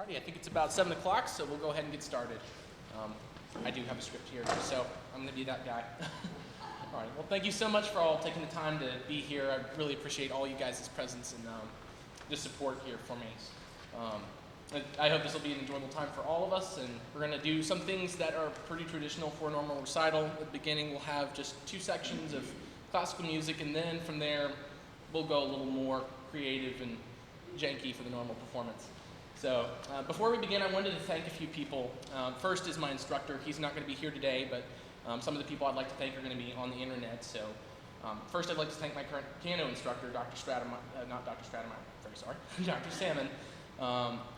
Alrighty, I think it's about 7 o'clock, so we'll go ahead and get started. I do have a script here, so I'm going to be that guy. All right, well, thank you so much for all taking the time to be here. I really appreciate all you guys' presence and the support here for me. I hope this will be an enjoyable time for all of us, and we're going to do some things that are pretty traditional for a normal recital. At the beginning, we'll have just 2 sections of classical music, and then from there, we'll go a little more creative and janky for the normal performance. So before we begin, I wanted to thank a few people. First is my instructor. He's not going to be here today, but some of the people I'd like to thank are going to be on the internet. So first, I'd like to thank my current piano instructor, Dr. Dr. Salmon.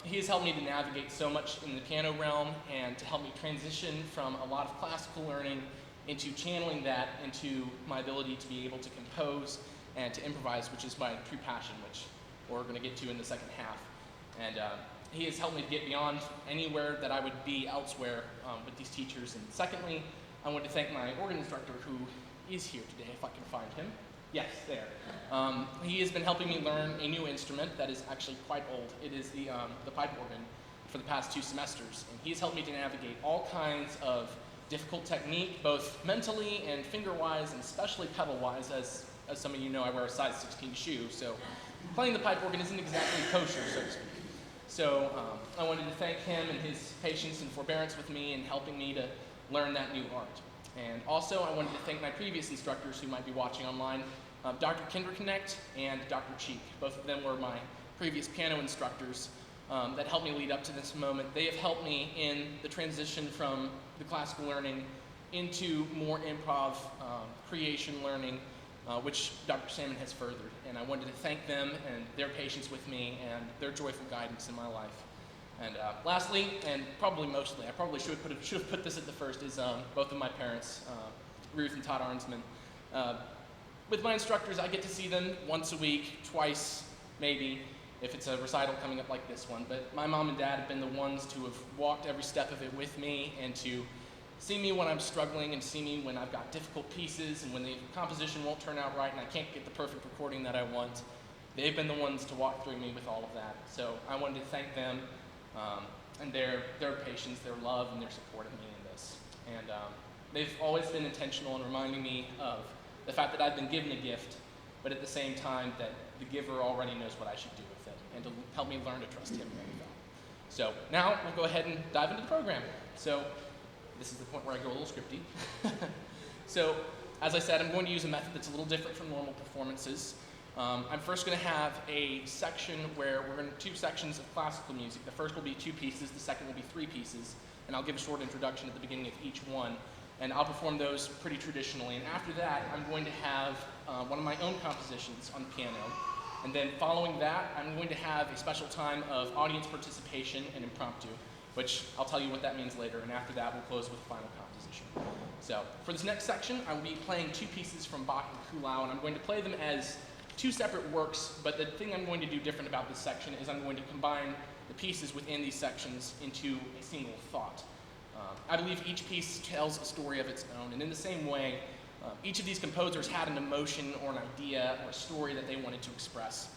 He has helped me to navigate so much in the piano realm and to help me transition from a lot of classical learning into channeling that into my ability to be able to compose and to improvise, which is my true passion, which we're going to get to in the second half. And he has helped me to get beyond anywhere that I would be elsewhere with these teachers. And secondly, I want to thank my organ instructor who is here today, if I can find him. Yes, there. He has been helping me learn a new instrument that is actually quite old. It is the pipe organ for the past 2 semesters. And he's helped me to navigate all kinds of difficult technique, both mentally and finger-wise, and especially pedal-wise. As some of you know, I wear a size 16 shoe, so playing the pipe organ isn't exactly kosher, so to speak. So I wanted to thank him and his patience and forbearance with me in helping me to learn that new art. And also I wanted to thank my previous instructors who might be watching online, Dr. Kinderknecht and Dr. Cheek. Both of them were my previous piano instructors that helped me lead up to this moment. They have helped me in the transition from the classical learning into more improv creation learning, which Dr. Salmon has furthered. And I wanted to thank them and their patience with me and their joyful guidance in my life. And lastly, and probably mostly, I probably should have put this at the first, is both of my parents, Ruth and Todd Arensman. With my instructors, I get to see them once a week, twice, maybe, if it's a recital coming up like this one. But my mom and dad have been the ones to have walked every step of it with me and to see me when I'm struggling and see me when I've got difficult pieces and when the composition won't turn out right and I can't get the perfect recording that I want. They've been the ones to walk through me with all of that. So I wanted to thank them and their patience, their love, and their support of me in this. And they've always been intentional in reminding me of the fact that I've been given a gift, but at the same time that the giver already knows what I should do with it and to help me learn to trust him very well. So now we'll go ahead and dive into the program. So this is the point where I go a little scripty. So, as I said, I'm going to use a method that's a little different from normal performances. I'm first going to have a section where we're going to 2 sections of classical music. The first will be 2 pieces, the second will be 3 pieces, and I'll give a short introduction at the beginning of each one. And I'll perform those pretty traditionally. And after that, I'm going to have one of my own compositions on the piano. And then following that, I'm going to have a special time of audience participation and impromptu, which I'll tell you what that means later, and after that we'll close with a final composition. So for this next section, I will be playing 2 pieces from Bach and Kuhlau, and I'm going to play them as 2 separate works, but the thing I'm going to do different about this section is I'm going to combine the pieces within these sections into a single thought. I believe each piece tells a story of its own, and in the same way, each of these composers had an emotion or an idea or a story that they wanted to express.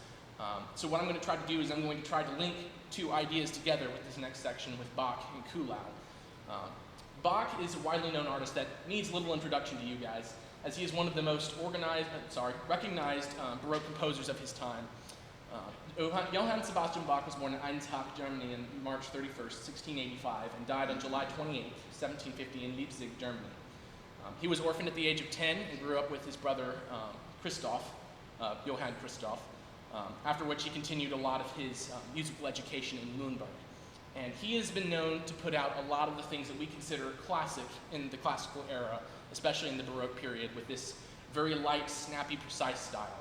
So what I'm going to try to do is I'm going to try to link 2 ideas together with this next section with Bach and Kuhlau. Bach is a widely known artist that needs little introduction to you guys, as he is one of the most recognized Baroque composers of his time. Johann Sebastian Bach was born in Einsach, Germany on March 31st, 1685, and died on July 28th, 1750 in Leipzig, Germany. He was orphaned at the age of 10 and grew up with his brother Christoph, Johann Christoph, after which he continued a lot of his musical education in Nuremberg. And he has been known to put out a lot of the things that we consider classic in the classical era, especially in the Baroque period, with this very light, snappy, precise style.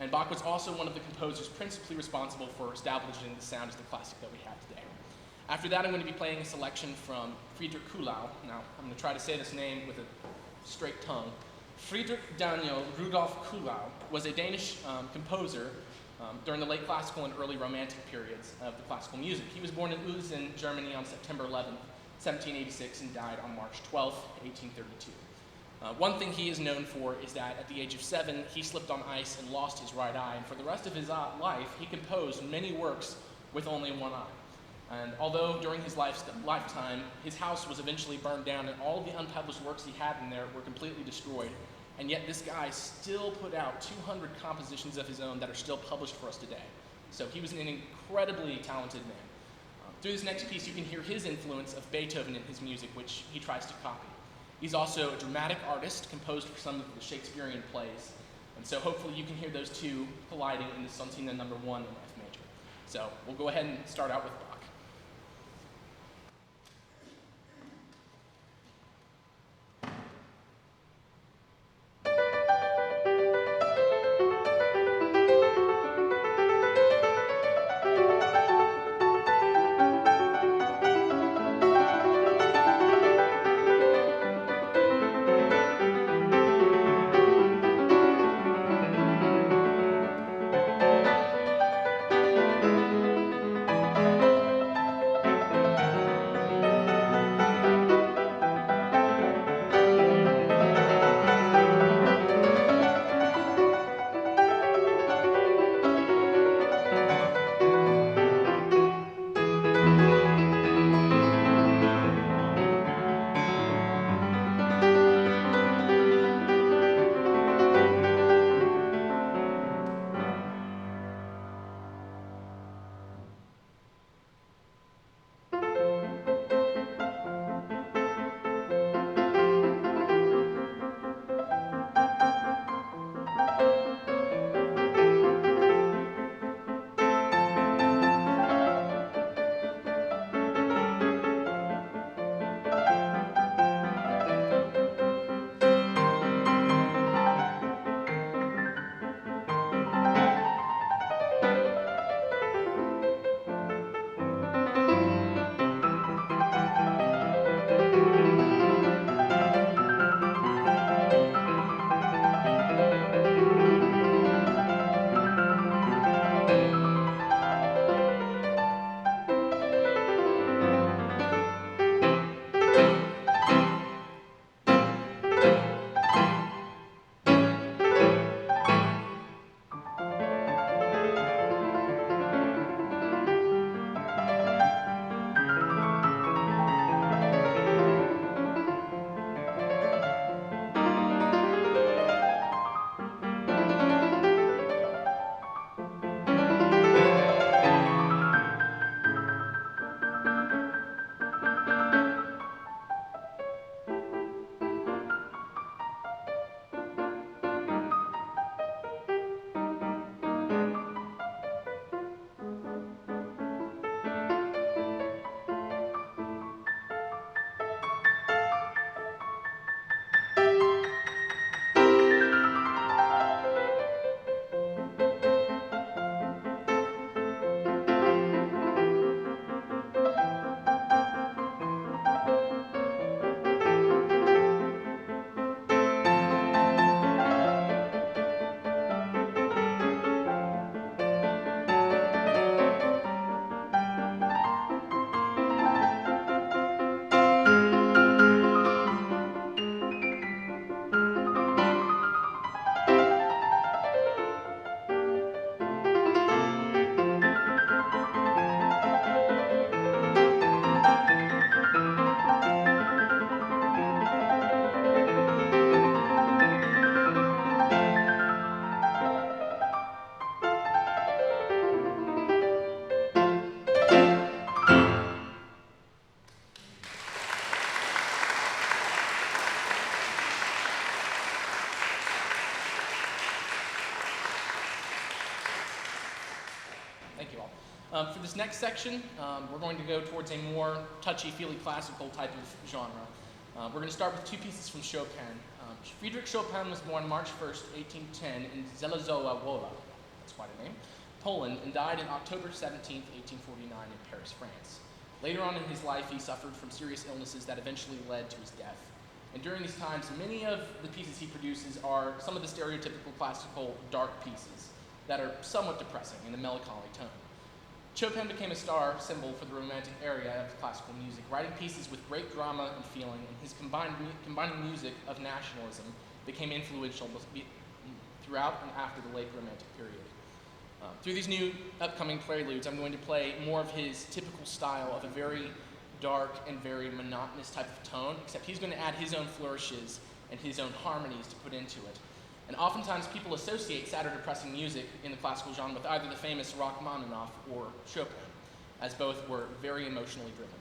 And Bach was also one of the composers principally responsible for establishing the sound as the classic that we have today. After that, I'm going to be playing a selection from Friedrich Kuhlau. Now, I'm going to try to say this name with a straight tongue. Friedrich Daniel Rudolf Kuhlau was a Danish composer during the late classical and early romantic periods of the classical music. He was born in Uelzen, Germany on September 11th, 1786, and died on March 12th, 1832. One thing he is known for is that at the age of 7, he slipped on ice and lost his right eye, and for the rest of his life, he composed many works with only one eye. And although during his lifetime, his house was eventually burned down and all the unpublished works he had in there were completely destroyed, and yet this guy still put out 200 compositions of his own that are still published for us today. So he was an incredibly talented man. Through this next piece, you can hear his influence of Beethoven in his music, which he tries to copy. He's also a dramatic artist, composed for some of the Shakespearean plays, and so hopefully you can hear those two colliding in the Sontina No. 1 in F major. So we'll go ahead and start out with Bach. Thank you all. For this next section, we're going to go towards a more touchy-feely classical type of genre. We're going to start with two pieces from Chopin. Friedrich Chopin was born March 1st, 1810 in Zelazowa Wola, that's quite a name, Poland, and died on October 17th, 1849 in Paris, France. Later on in his life, he suffered from serious illnesses that eventually led to his death. And during these times, many of the pieces he produces are some of the stereotypical classical dark pieces that are somewhat depressing in a melancholy tone. Chopin became a star symbol for the romantic area of classical music, writing pieces with great drama and feeling, and his combining music of nationalism became influential throughout and after the late Romantic period. Through these new upcoming preludes, I'm going to play more of his typical style of a very dark and very monotonous type of tone, except he's going to add his own flourishes and his own harmonies to put into it. And oftentimes people associate sadder, depressing music in the classical genre with either the famous Rachmaninoff or Chopin, as both were very emotionally driven.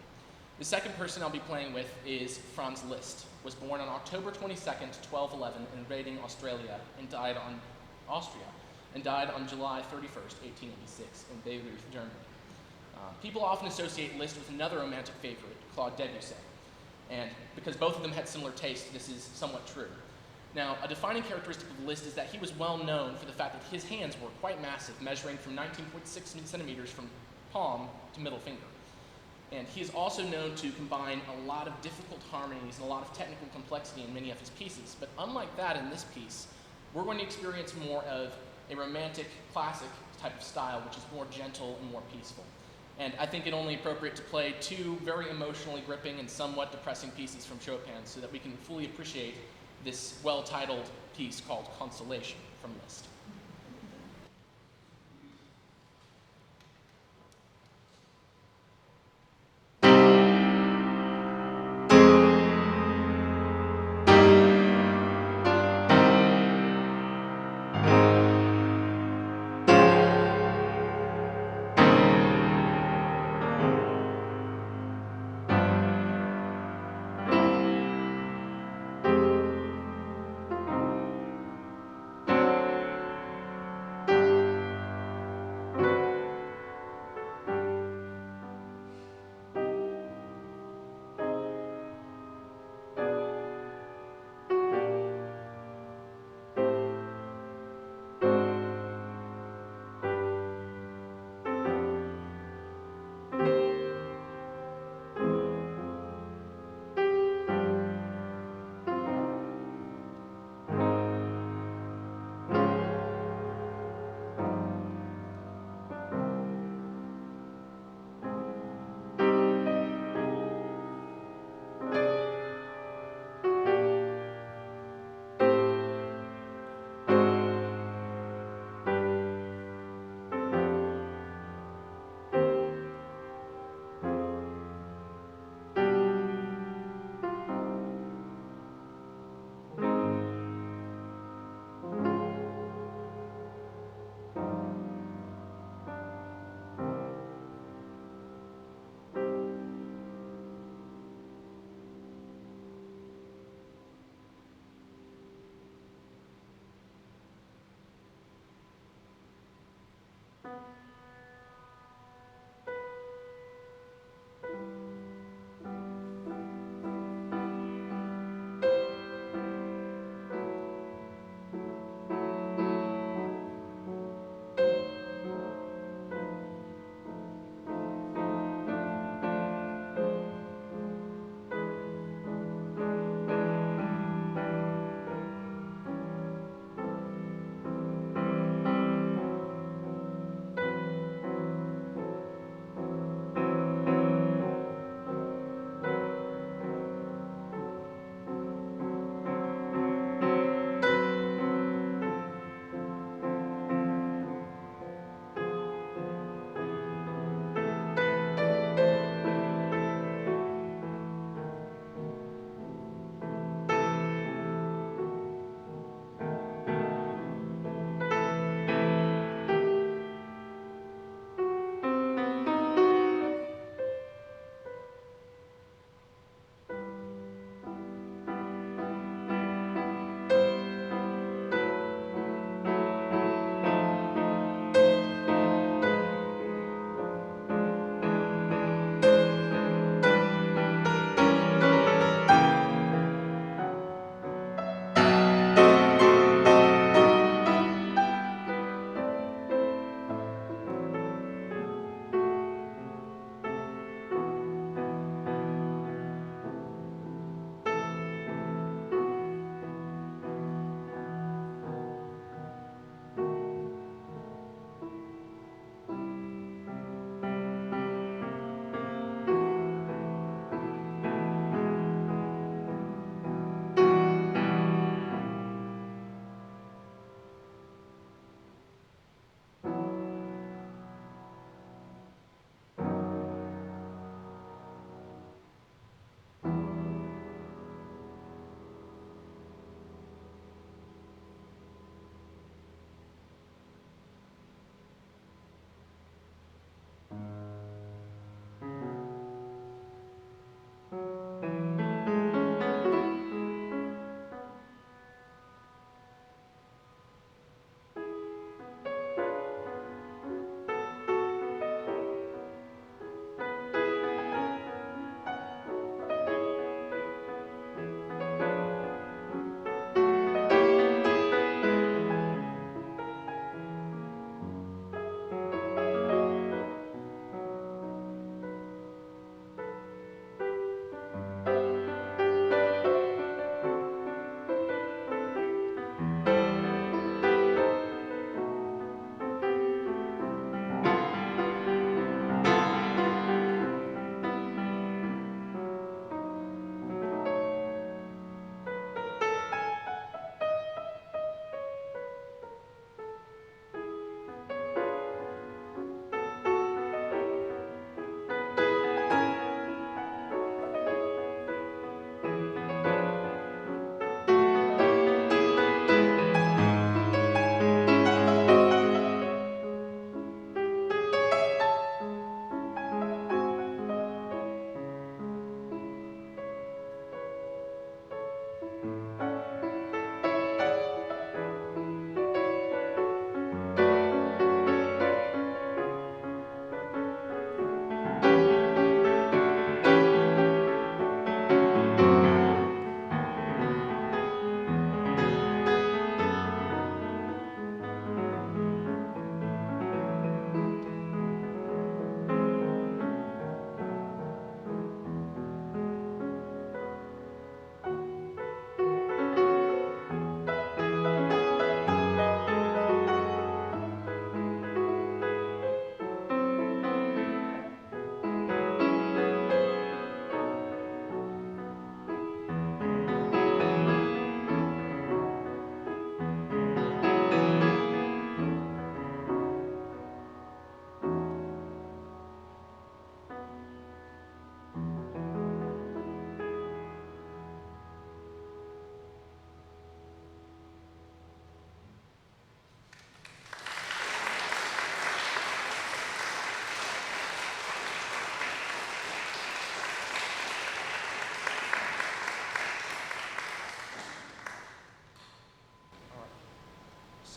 The second person I'll be playing with is Franz Liszt, was born on October 22nd, 1211 in Reading, Australia, and died on July 31st, 1886 in Bayreuth, Germany. People often associate Liszt with another romantic favorite, Claude Debussy, and because both of them had similar tastes, this is somewhat true. Now, a defining characteristic of Liszt is that he was well known for the fact that his hands were quite massive, measuring from 19.6 centimeters from palm to middle finger. And he is also known to combine a lot of difficult harmonies and a lot of technical complexity in many of his pieces. But unlike that in this piece, we're going to experience more of a romantic, classic type of style, which is more gentle and more peaceful. And I think it only appropriate to play two very emotionally gripping and somewhat depressing pieces from Chopin so that we can fully appreciate this well-titled piece called Consolation from Liszt.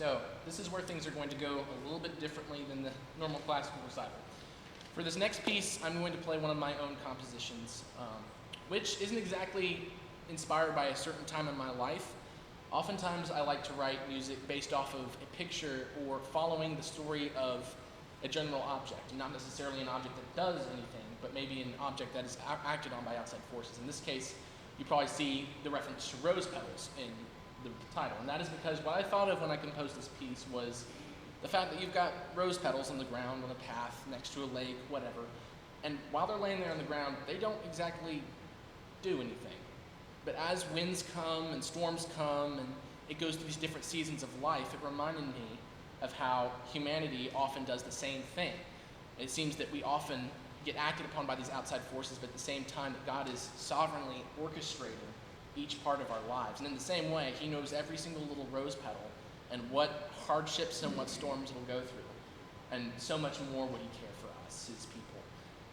So this is where things are going to go a little bit differently than the normal classical recital. For this next piece, I'm going to play one of my own compositions, which isn't exactly inspired by a certain time in my life. Oftentimes I like to write music based off of a picture or following the story of a general object, not necessarily an object that does anything, but maybe an object that is acted on by outside forces. In this case, you probably see the reference to rose petals in the title, and that is because what I thought of when I composed this piece was the fact that you've got rose petals on the ground, on a path, next to a lake, whatever, and while they're laying there on the ground, they don't exactly do anything. But as winds come and storms come and it goes through these different seasons of life, it reminded me of how humanity often does the same thing. It seems that we often get acted upon by these outside forces, but at the same time that God is sovereignly orchestrating each part of our lives. And in the same way, he knows every single little rose petal and what hardships and what storms it'll go through. And so much more would he care for us, his people.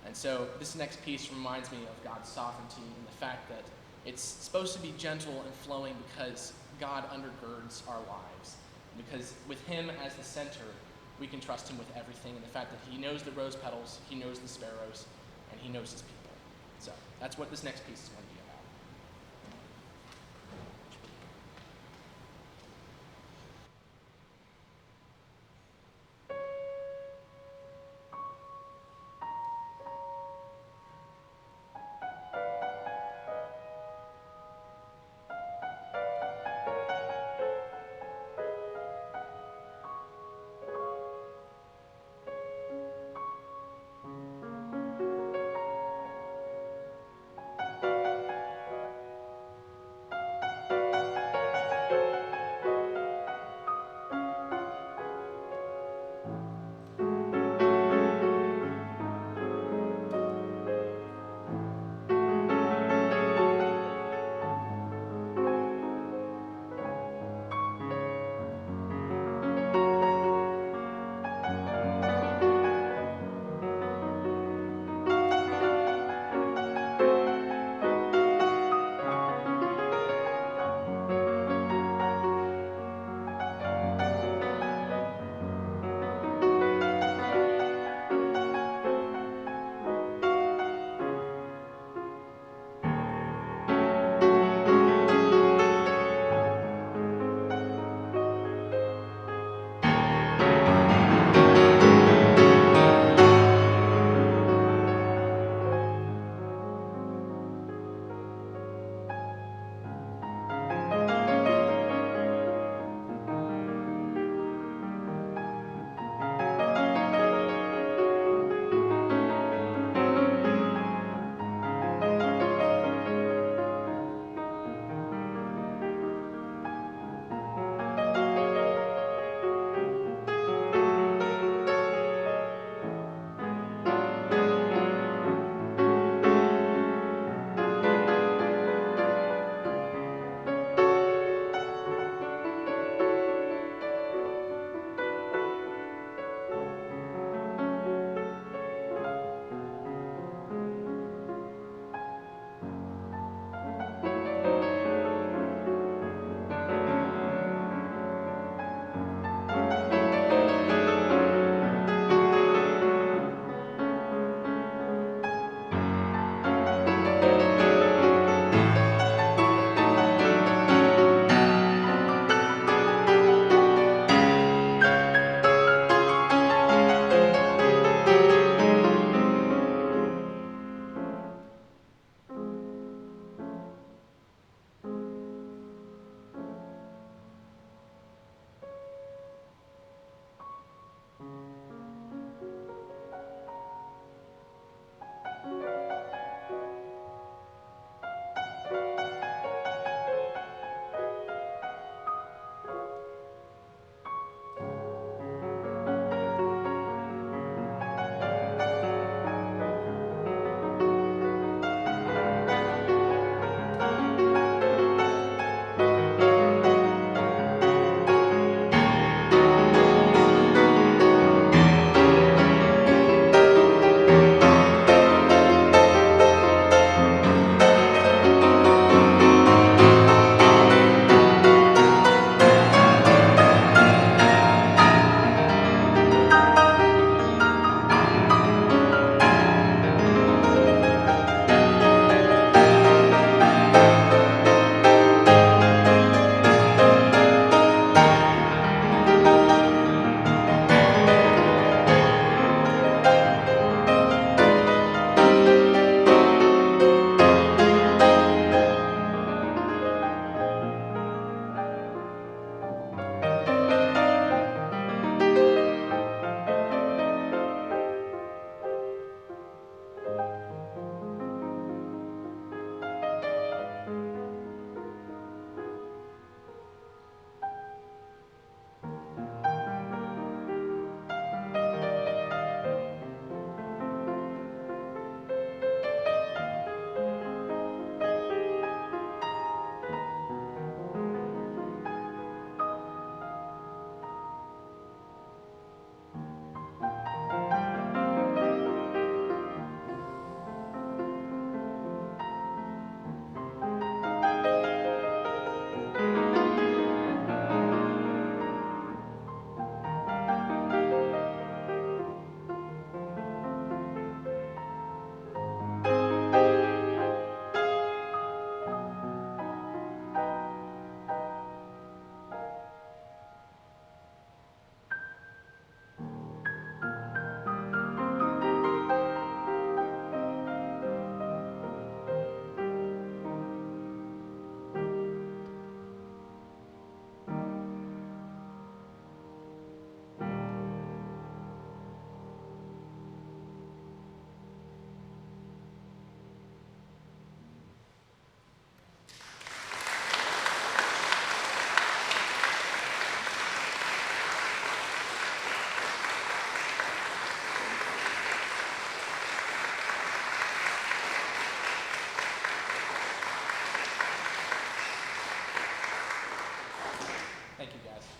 And so this next piece reminds me of God's sovereignty and the fact that it's supposed to be gentle and flowing because God undergirds our lives. Because with him as the center, we can trust him with everything. And the fact that he knows the rose petals, he knows the sparrows, and he knows his people. So that's what this next piece is going to be about.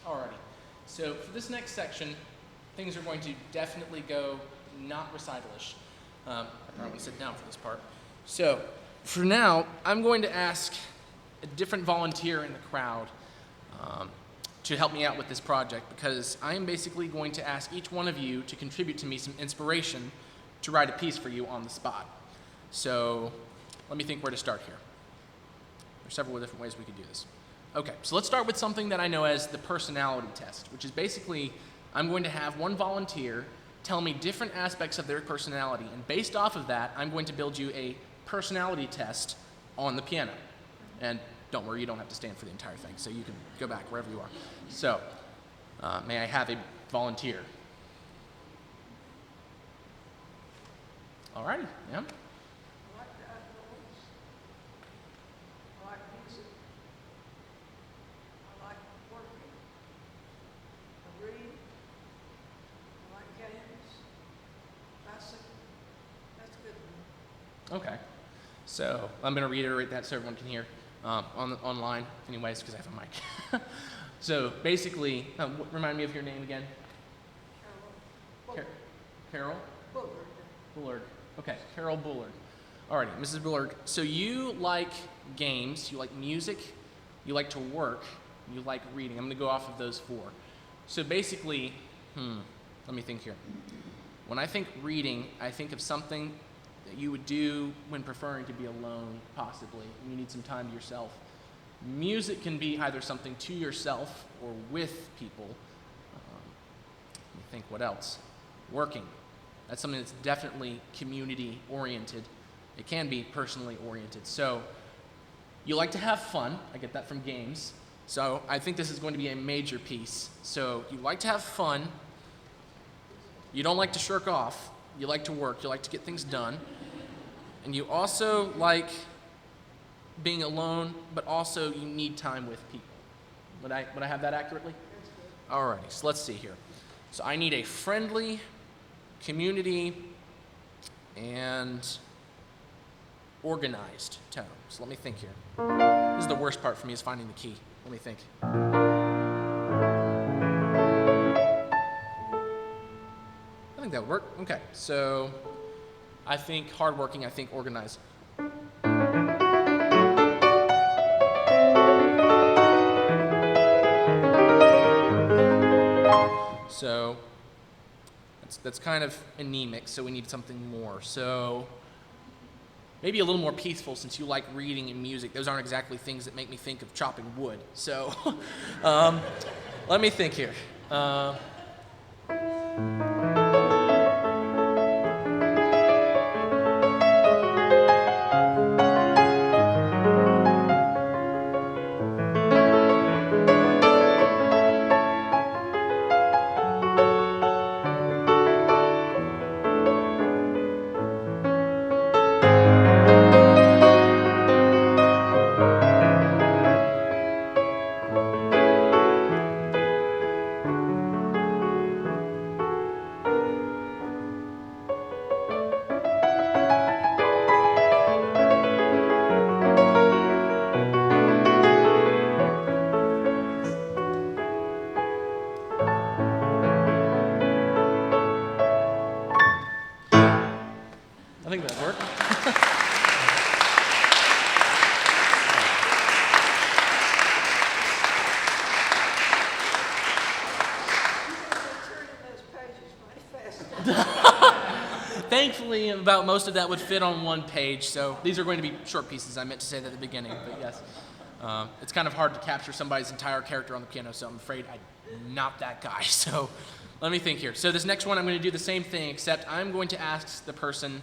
Alrighty. So for this next section, things are going to definitely go not recitalish. I probably sit down for this part. So for now, I'm going to ask a different volunteer in the crowd to help me out with this project, because I am basically going to ask each one of you to contribute to me some inspiration to write a piece for you on the spot. So let me think where to start here. There's several different ways we could do this. Okay, so let's start with something that I know as the personality test, which is basically I'm going to have one volunteer tell me different aspects of their personality, and based off of that, I'm going to build you a personality test on the piano. And don't worry, you don't have to stand for the entire thing, so you can go back wherever you are. So, may I have a volunteer? All righty, yeah. I like the outdoors. I like music. I like working. I read. I like games. Bicycle. That's a good one. Okay. So I'm going to reiterate that so everyone can hear online, anyways, because I have a mic. So basically, remind me of your name again. Carol? Bullard. Bullard. Okay, Carol Bullard. All right, Mrs. Bullard. So you like games, you like music, you like to work, you like reading. I'm going to go off of those four. So basically, let me think here. When I think reading, I think of something that you would do when preferring to be alone, possibly. You need some time to yourself. Music can be either something to yourself or with people. Let me think, what else? Working. That's something that's definitely community-oriented. It can be personally oriented. So you like to have fun. I get that from games. So I think this is going to be a major piece. So you like to have fun. You don't like to shirk off. You like to work. You like to get things done. And you also like being alone, but also you need time with people. Would I have that accurately? Alrighty, so let's see here. So I need a friendly community and organized tone. So let me think here. This is the worst part for me, is finding the key. Let me think. I think that would work. Okay, so I think hardworking, I think organized. So that's kind of anemic, so we need something more. So maybe a little more peaceful, since you like reading and music. Those aren't exactly things that make me think of chopping wood. So let me think here. I think that'd work. Thankfully, about most of that would fit on one page, so these are going to be short pieces. I meant to say that at the beginning, but yes. It's kind of hard to capture somebody's entire character on the piano, so I'm afraid I'm not that guy. So let me think here. So this next one, I'm going to do the same thing, except I'm going to ask the person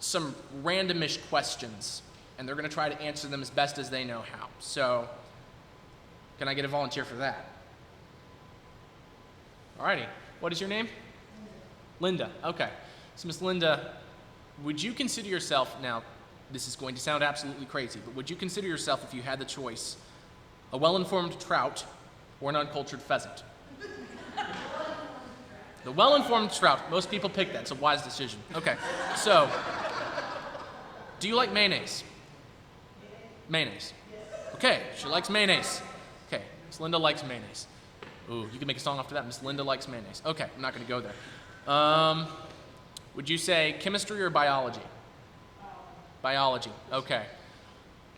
some randomish questions, and they're going to try to answer them as best as they know how. So can I get a volunteer for that? Alrighty. What is your name? Linda. Okay. So Miss Linda, would you consider yourself, now this is going to sound absolutely crazy, but would you consider yourself, if you had the choice, a well-informed trout or an uncultured pheasant? The well-informed trout. Most people pick that. It's a wise decision. Okay. So, do you like mayonnaise? Mayonnaise. Okay. She likes mayonnaise. Okay. Miss Linda likes mayonnaise. Ooh, you can make a song after that. Miss Linda likes mayonnaise. Okay, I'm not going to go there. Would you say chemistry or biology? Biology. Okay.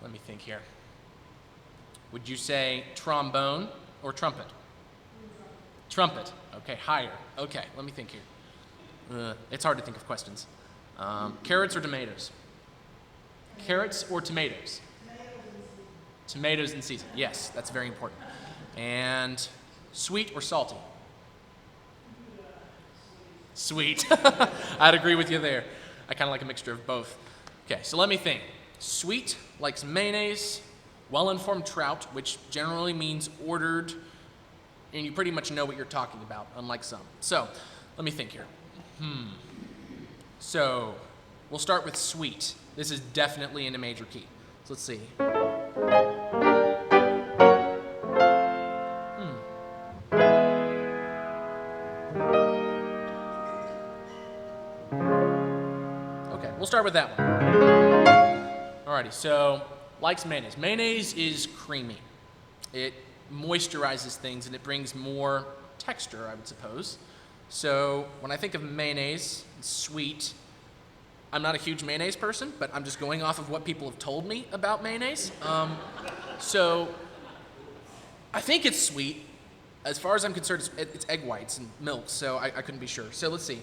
Let me think here. Would you say trombone or trumpet? Trumpet. Okay, higher. Okay, let me think here. It's hard to think of questions. Carrots or tomatoes? Carrots or tomatoes? Tomatoes in season. Yes, that's very important. And sweet or salty? Sweet. I'd agree with you there. I kind of like a mixture of both. Okay, so let me think. Sweet likes mayonnaise, well-informed trout, which generally means ordered, and you pretty much know what you're talking about, unlike some. So, let me think here. So, we'll start with sweet. This is definitely in a major key. So let's see. Okay, we'll start with that one. Alrighty, so likes mayonnaise. Mayonnaise is creamy. It moisturizes things and it brings more texture, I would suppose. So when I think of mayonnaise, it's sweet. I'm not a huge mayonnaise person, but I'm just going off of what people have told me about mayonnaise. So I think it's sweet. As far as I'm concerned, it's egg whites and milk, so I couldn't be sure. So let's see.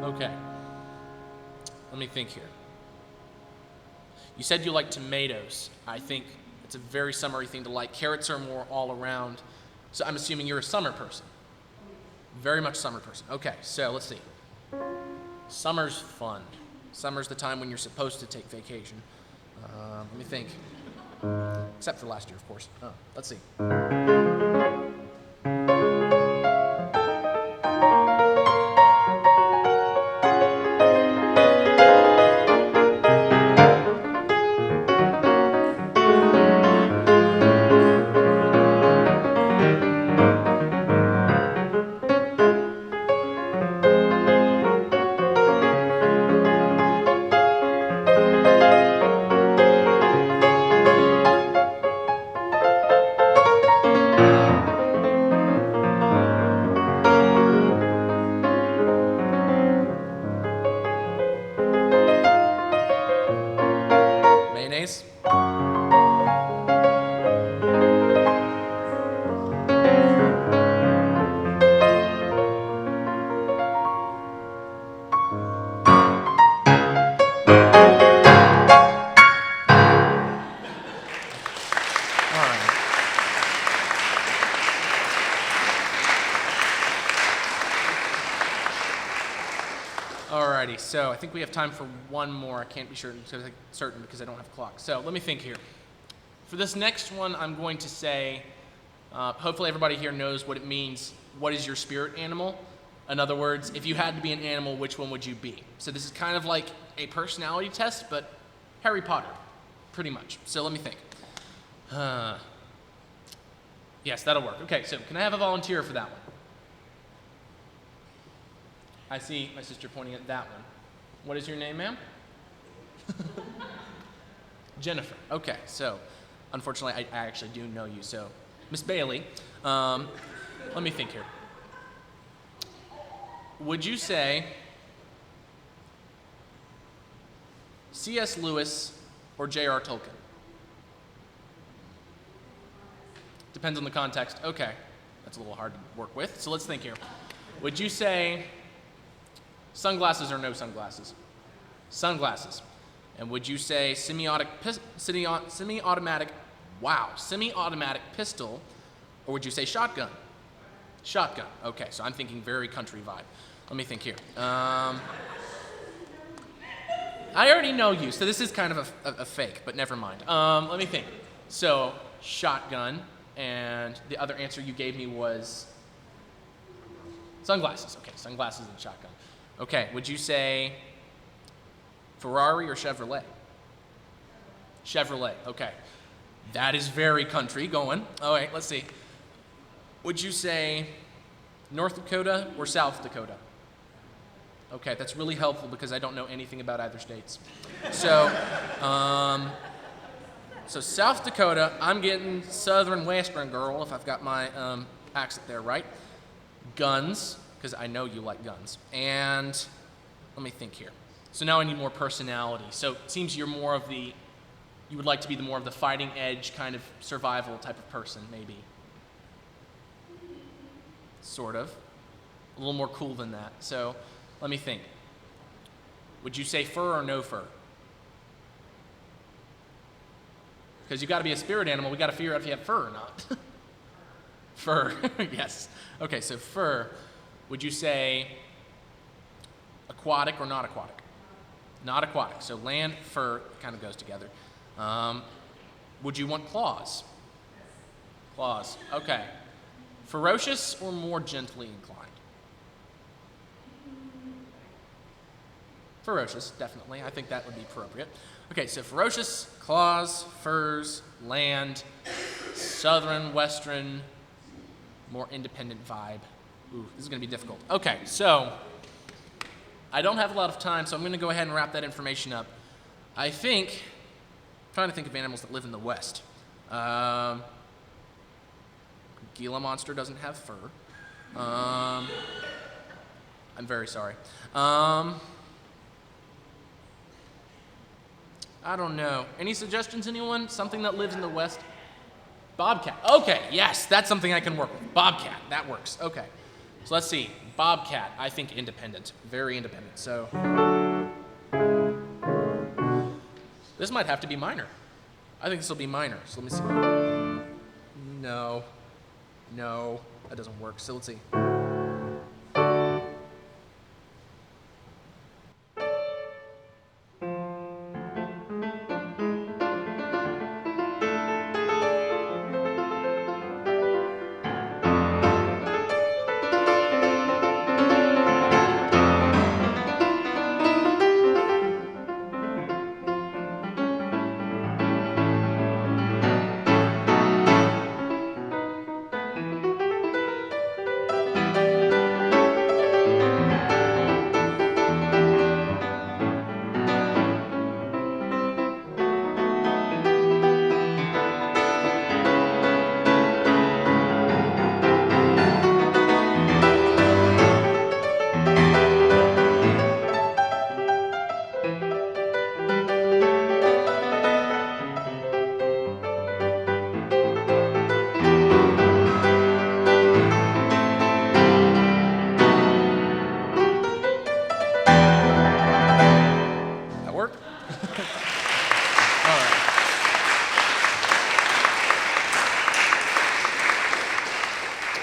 Okay. Let me think here. You said you like tomatoes. I think it's a very summery thing to like. Carrots are more all around. So I'm assuming you're a summer person. Very much summer person. Okay, so let's see. Summer's fun. Summer's the time when you're supposed to take vacation. Let me think. Except for last year, of course. Let's see. Mayonnaise? Alrighty, so I think we have time for one more. I can't be certain because I don't have a clock. So let me think here. For this next one, I'm going to say, hopefully everybody here knows what it means. What is your spirit animal? In other words, if you had to be an animal, which one would you be? So this is kind of like a personality test, but Harry Potter, pretty much. So let me think. Yes, that'll work. Okay, so can I have a volunteer for that one? I see my sister pointing at that one. What is your name, ma'am? Jennifer. Okay, so unfortunately, I actually do know you. So, Miss Bailey, let me think here. Would you say C.S. Lewis or J.R. Tolkien? Depends on the context. Okay, that's a little hard to work with. So let's think here. Would you say sunglasses or no sunglasses? Sunglasses. And would you say semi-automatic pistol, or would you say shotgun? Shotgun. Okay, so I'm thinking very country vibe. Let me think here. I already know you, so this is kind of a fake, but never mind. Let me think. So, shotgun, and the other answer you gave me was sunglasses. Okay, sunglasses and shotgun. Okay, would you say Ferrari or Chevrolet? Chevrolet, okay. That is very country going. All right, let's see. Would you say North Dakota or South Dakota? Okay, that's really helpful because I don't know anything about either states. So, so South Dakota, I'm getting southern western girl, if I've got my accent there right. Guns, because I know you like guns. And let me think here. So now I need more personality. So it seems you're more of the, you would like to be the more of the fighting edge kind of survival type of person, maybe. Sort of. A little more cool than that. So let me think. Would you say fur or no fur? Because you've got to be a spirit animal. We got to figure out if you have fur or not. Fur, yes. Okay, so fur. Would you say aquatic or not aquatic? Not aquatic. So land, fur kind of goes together. Would you want claws? Claws. Okay. Ferocious or more gently inclined? Ferocious, definitely. I think that would be appropriate. Okay, so ferocious, claws, furs, land, southern, western, more independent vibe. Ooh, this is going to be difficult. Okay, so I don't have a lot of time, so I'm going to go ahead and wrap that information up. I think, I'm trying to think of animals that live in the West. Gila monster doesn't have fur. I'm very sorry. I don't know. Any suggestions, anyone? Something that lives in the West? Bobcat. Okay, yes, that's something I can work with. Bobcat, that works. Okay. So let's see. Bobcat, I think independent. Very independent. So this might have to be minor. I think this will be minor. So let me see. No. No, that doesn't work. So let's see.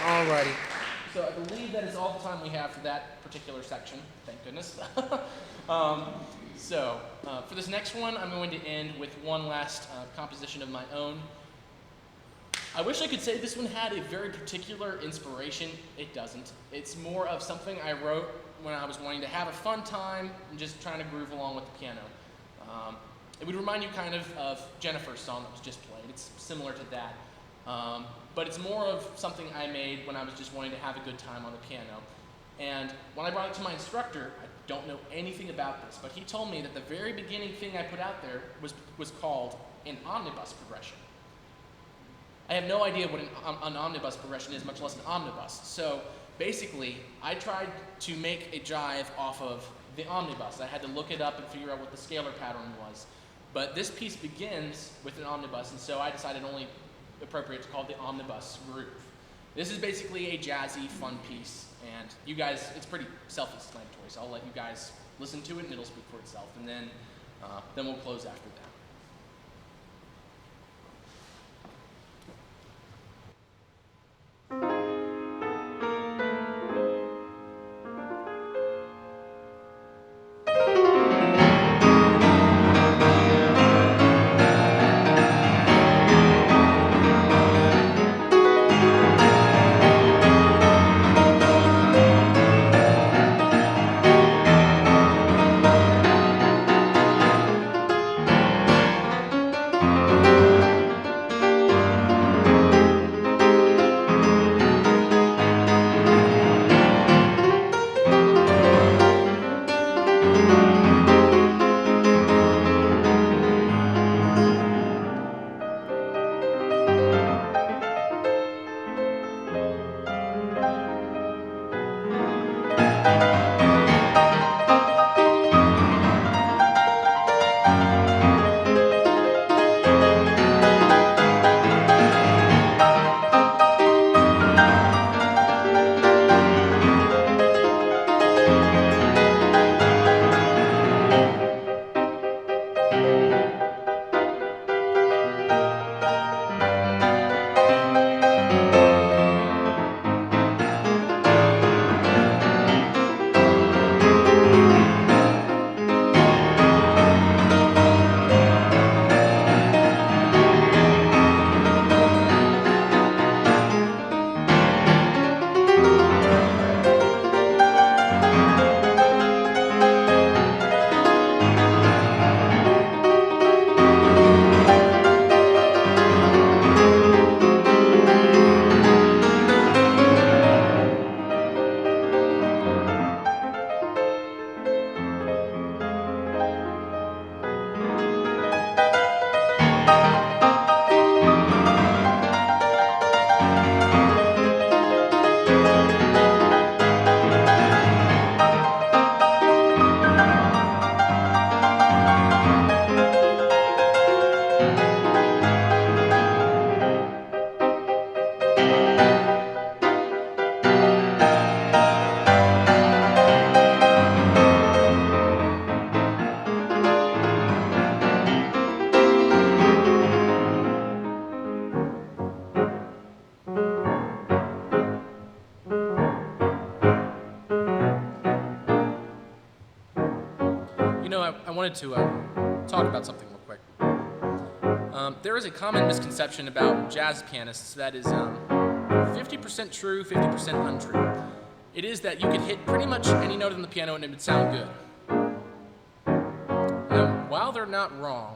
Alrighty. So I believe that is all the time we have for that particular section. Thank goodness. For this next one, I'm going to end with one last composition of my own. I wish I could say this one had a very particular inspiration. It doesn't. It's more of something I wrote when I was wanting to have a fun time and just trying to groove along with the piano. It would remind you kind of Jennifer's song that was just played. It's similar to that. But it's more of something I made when I was just wanting to have a good time on the piano. And when I brought it to my instructor, I don't know anything about this, but he told me that the very beginning thing I put out there was called an omnibus progression. I have no idea what an omnibus progression is, much less an omnibus. So basically, I tried to make a jive off of the omnibus. I had to look it up and figure out what the scalar pattern was. But this piece begins with an omnibus, and so I decided only appropriate to call it the omnibus groove. This is basically a jazzy, fun piece, and you guys, it's pretty self-explanatory, so I'll let you guys listen to it and it'll speak for itself, and then we'll close after that. I wanted to talk about something real quick. There is a common misconception about jazz pianists that is 50% true, 50% untrue. It is that you could hit pretty much any note on the piano and it would sound good. Now, while they're not wrong,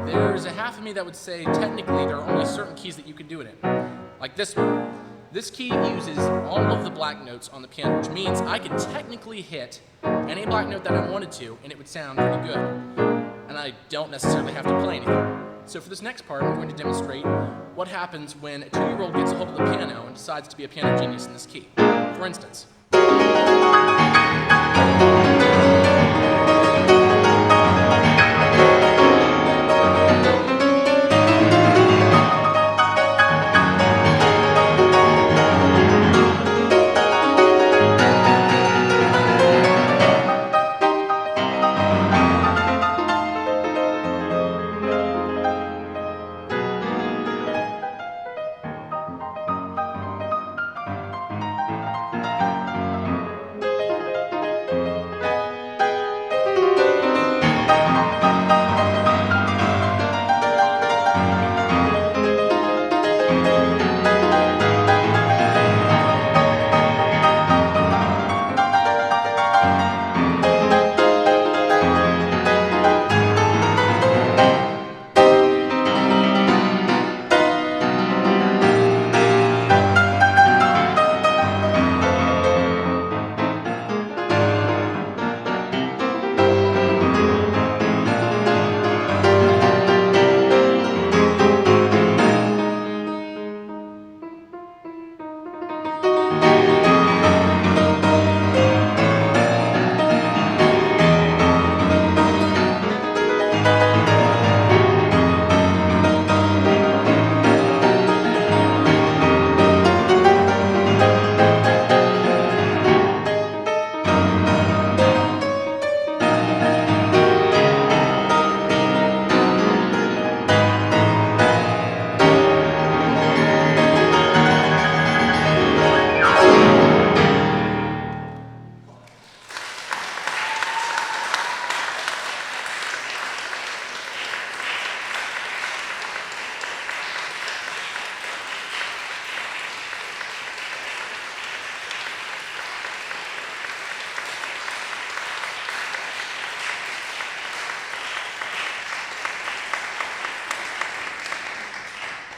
there's a half of me that would say technically there are only certain keys that you can do it in. Like this one. This key uses all of the black notes on the piano, which means I could technically hit any black note that I wanted to, and it would sound pretty good. And I don't necessarily have to play anything. So for this next part, I'm going to demonstrate what happens when a 2-year-old gets a hold of the piano and decides to be a piano genius in this key. For instance.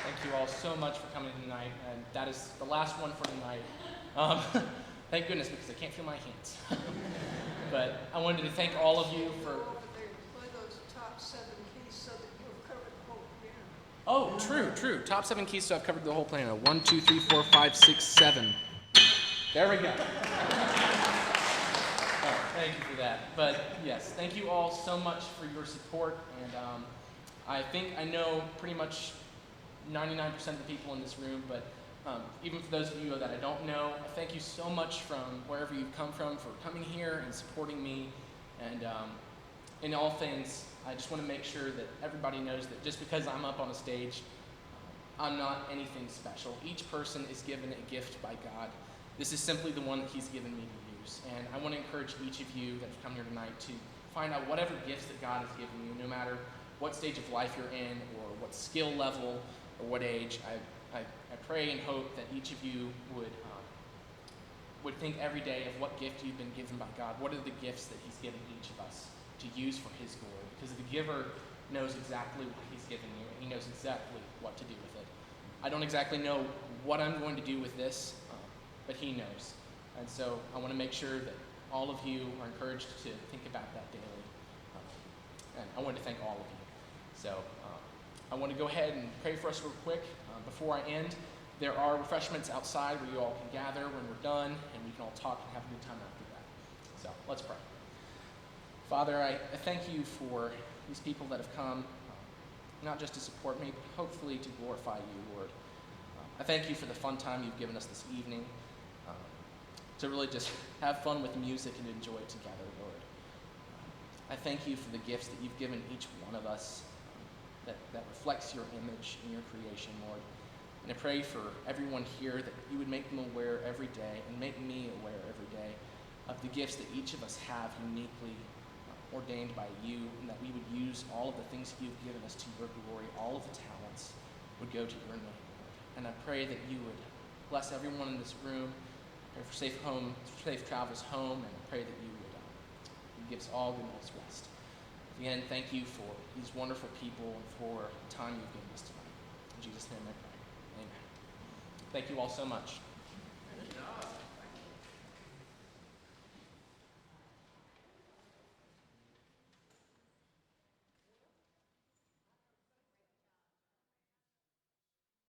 Thank you all so much for coming tonight, and that is the last one for tonight. Thank goodness, because I can't feel my hands. But I wanted to thank all of you for... Over there, play those top 7 keys so that you've covered the whole piano. Oh, true. Top 7 keys, so I've covered the whole piano. 1, 2, 3, 4, 5, 6, 7. There we go. Oh, thank you for that. But yes, thank you all so much for your support, and I think I know pretty much 99% of the people in this room, but even for those of you that I don't know, thank you so much from wherever you've come from for coming here and supporting me. And in all things, I just want to make sure that everybody knows that just because I'm up on a stage, I'm not anything special. Each person is given a gift by God. This is simply the one that He's given me to use. And I want to encourage each of you that have come here tonight to find out whatever gifts that God has given you, no matter what stage of life you're in or what skill level or what age. I pray and hope that each of you would think every day of what gift you've been given by God. What are the gifts that He's given each of us to use for His glory? Because the giver knows exactly what He's given you, and He knows exactly what to do with it. I don't exactly know what I'm going to do with this, but He knows. And so I want to make sure that all of you are encouraged to think about that daily. And I want to thank all of you. So I want to go ahead and pray for us real quick. Before I end, there are refreshments outside where you all can gather when we're done, and we can all talk and have a good time after that. So let's pray. Father, I thank you for these people that have come, not just to support me, but hopefully to glorify you, Lord. I thank you for the fun time you've given us this evening, to really just have fun with music and enjoy it together, Lord. I thank you for the gifts that you've given each one of us that reflects your image in your creation, Lord. And I pray for everyone here that you would make them aware every day and make me aware every day of the gifts that each of us have uniquely ordained by you, and that we would use all of the things that you've given us to your glory. All of the talents would go to your name, Lord. And I pray that you would bless everyone in this room, pray for safe travels home, and I pray that you would give us all good night's rest. Again, thank you for these wonderful people and for the time you've given us tonight. In Jesus' name I pray. Amen. Thank you all so much.